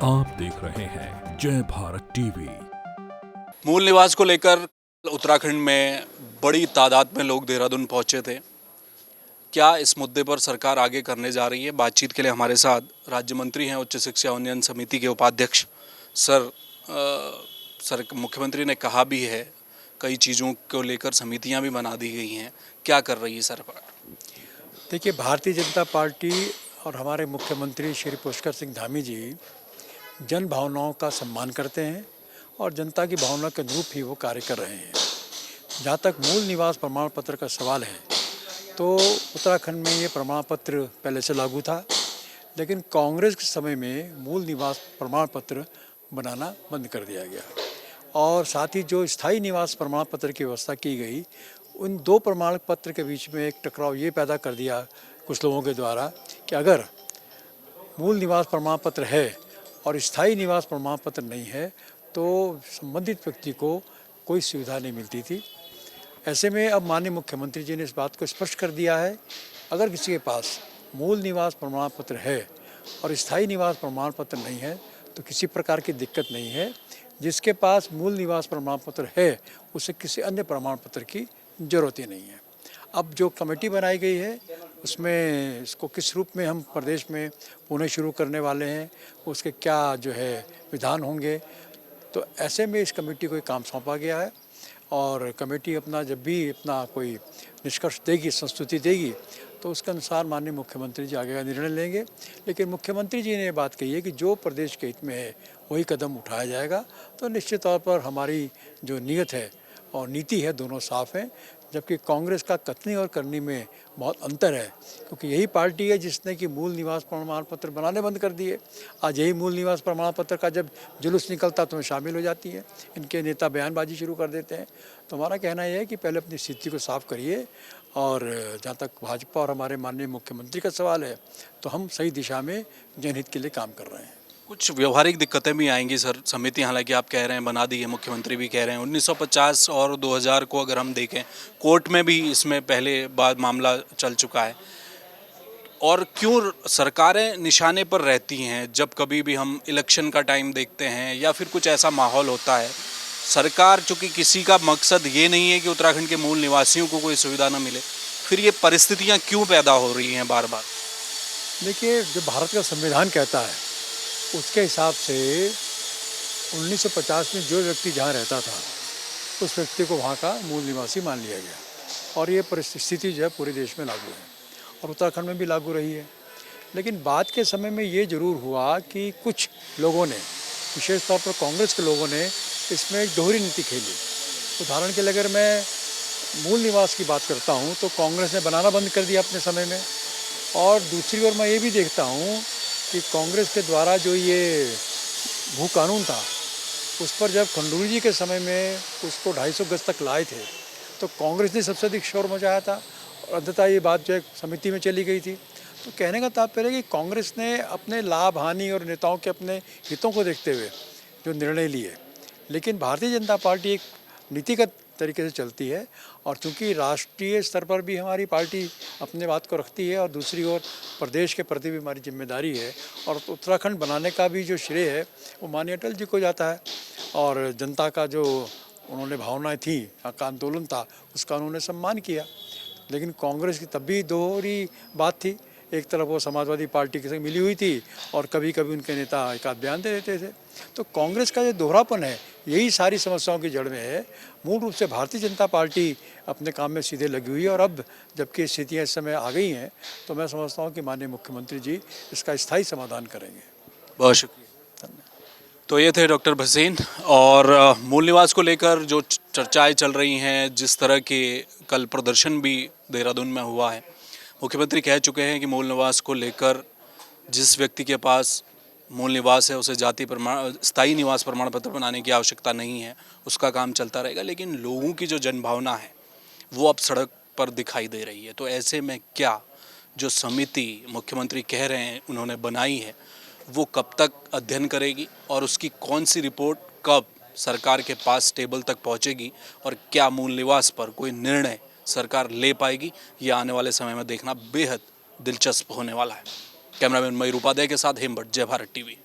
आप देख रहे हैं जय भारत टीवी। मूल निवास को लेकर उत्तराखंड में बड़ी तादाद में लोग देहरादून पहुंचे थे। क्या इस मुद्दे पर सरकार आगे करने जा रही है? बातचीत के लिए हमारे साथ राज्य मंत्री हैं, उच्च शिक्षा उन्नयन समिति के उपाध्यक्ष सर मुख्यमंत्री ने कहा भी है कई चीज़ों को लेकर समितियां भी बना दी गई हैं। क्या कर रही है सरकार? देखिए, भारतीय जनता पार्टी और हमारे मुख्यमंत्री श्री पुष्कर सिंह धामी जी जन भावनाओं का सम्मान करते हैं और जनता की भावना के अनुरूप ही वो कार्य कर रहे हैं। जहाँ तक मूल निवास प्रमाण पत्र का सवाल है, तो उत्तराखंड में ये प्रमाण पत्र पहले से लागू था, लेकिन कांग्रेस के समय में मूल निवास प्रमाण पत्र बनाना बंद कर दिया गया और साथ ही जो स्थायी निवास प्रमाण पत्र की व्यवस्था की गई, उन दो प्रमाण पत्र के बीच में एक टकराव ये पैदा कर दिया कुछ लोगों के द्वारा कि अगर मूल निवास प्रमाण पत्र है और स्थायी निवास प्रमाण पत्र नहीं है तो संबंधित व्यक्ति को कोई सुविधा नहीं मिलती थी। ऐसे में अब माननीय मुख्यमंत्री जी ने इस बात को स्पष्ट कर दिया है, अगर किसी के पास मूल निवास प्रमाण पत्र है और स्थायी निवास प्रमाण पत्र नहीं है तो किसी प्रकार की दिक्कत नहीं है। जिसके पास मूल निवास प्रमाण पत्र है उसे किसी अन्य प्रमाण पत्र की ज़रूरत ही नहीं है। अब जो कमेटी बनाई गई है उसमें इसको किस रूप में हम प्रदेश में पुनः शुरू करने वाले हैं, उसके क्या जो है विधान होंगे, तो ऐसे में इस कमेटी को एक काम सौंपा गया है और कमेटी अपना जब भी अपना कोई निष्कर्ष देगी, संस्तुति देगी, तो उसके अनुसार माननीय मुख्यमंत्री जी आगे का निर्णय लेंगे। लेकिन मुख्यमंत्री जी ने ये बात कही है कि जो प्रदेश के हित में है वही कदम उठाया जाएगा। तो निश्चित तौर पर हमारी जो नीयत है और नीति है दोनों साफ हैं, जबकि कांग्रेस का कथनी और करनी में बहुत अंतर है, क्योंकि यही पार्टी है जिसने कि मूल निवास प्रमाण पत्र बनाने बंद कर दिए। आज यही मूल निवास प्रमाण पत्र का जब जुलूस निकलता तो शामिल हो जाती है, इनके नेता बयानबाजी शुरू कर देते हैं। तो हमारा कहना यह है कि पहले अपनी स्थिति को साफ करिए और जहाँ तक भाजपा और हमारे माननीय मुख्यमंत्री का सवाल है तो हम सही दिशा में जनहित के लिए काम कर रहे हैं। कुछ व्यवहारिक दिक्कतें भी आएंगी सर। समिति हालांकि आप कह रहे हैं बना दी है, मुख्यमंत्री भी कह रहे हैं। 1950 और 2000 को अगर हम देखें, कोर्ट में भी इसमें पहले बाद मामला चल चुका है। और क्यों सरकारें निशाने पर रहती हैं? जब कभी भी हम इलेक्शन का टाइम देखते हैं या फिर कुछ ऐसा माहौल होता है, सरकार चूँकि किसी का मकसद ये नहीं है कि उत्तराखंड के मूल निवासियों को कोई सुविधा न मिले, फिर ये परिस्थितियाँ क्यों पैदा हो रही हैं बार बार? देखिए, जो भारत का संविधान कहता है उसके हिसाब से 1950 में जो व्यक्ति जहाँ रहता था उस व्यक्ति को वहाँ का मूल निवासी मान लिया गया और ये परिस्थिति जो है पूरे देश में लागू है और उत्तराखंड में भी लागू रही है। लेकिन बाद के समय में ये ज़रूर हुआ कि कुछ लोगों ने, विशेष तौर पर कांग्रेस के लोगों ने इसमें एक दोहरी नीति खेली। उदाहरण के लिए अगर मैं मूल निवास की बात करता हूँ तो कांग्रेस ने बनाना बंद कर दिया अपने समय में, और दूसरी ओर मैं ये भी देखता हूँ कि कांग्रेस के द्वारा जो ये भू कानून था उस पर जब खंडूरी जी के समय में उसको 250 गज तक लाए थे तो कांग्रेस ने सबसे अधिक शोर मचाया था और अंततः ये बात जो है समिति में चली गई थी। तो कहने का तात्पर्य है कि कांग्रेस ने अपने लाभ हानि और नेताओं के अपने हितों को देखते हुए जो निर्णय लिए, लेकिन भारतीय जनता पार्टी एक नीतिगत तरीके से चलती है और चूंकि राष्ट्रीय स्तर पर भी हमारी पार्टी अपने बात को रखती है और दूसरी ओर प्रदेश के प्रति भी हमारी जिम्मेदारी है और उत्तराखंड बनाने का भी जो श्रेय है वो माननीय अटल जी को जाता है और जनता का जो उन्होंने भावनाएं थी, का आंदोलन था, उसका उन्होंने सम्मान किया। लेकिन कांग्रेस की तब भी दोहरी बात थी, एक तरफ वो समाजवादी पार्टी के संग मिली हुई थी और कभी कभी उनके नेता एक आध बयान दे देते थे। तो कांग्रेस का जो दोहरापन है यही सारी समस्याओं की जड़ में है। मूल रूप से भारतीय जनता पार्टी अपने काम में सीधे लगी हुई है और अब जबकि स्थितियाँ इस समय आ गई हैं तो मैं समझता हूँ कि माननीय मुख्यमंत्री जी इसका स्थायी समाधान करेंगे। बहुत शुक्रिया। तो ये थे डॉक्टर भसीन। और मूल निवास को लेकर जो चर्चाएं चल रही हैं, जिस तरह के कल प्रदर्शन भी देहरादून में हुआ है, मुख्यमंत्री कह चुके हैं कि मूल निवास को लेकर जिस व्यक्ति के पास मूल निवास है उसे स्थायी निवास प्रमाण पत्र बनाने की आवश्यकता नहीं है, उसका काम चलता रहेगा। लेकिन लोगों की जो जनभावना है वो अब सड़क पर दिखाई दे रही है। तो ऐसे में क्या जो समिति मुख्यमंत्री कह रहे हैं उन्होंने बनाई है वो कब तक अध्ययन करेगी और उसकी कौन सी रिपोर्ट कब सरकार के पास टेबल तक पहुंचेगी और क्या मूल निवास पर कोई निर्णय सरकार ले पाएगी, ये आने वाले समय में देखना बेहद दिलचस्प होने वाला है। कैमरामैन मयूर उपाध्याय के साथ हेमभट्ट, जय भारत टीवी।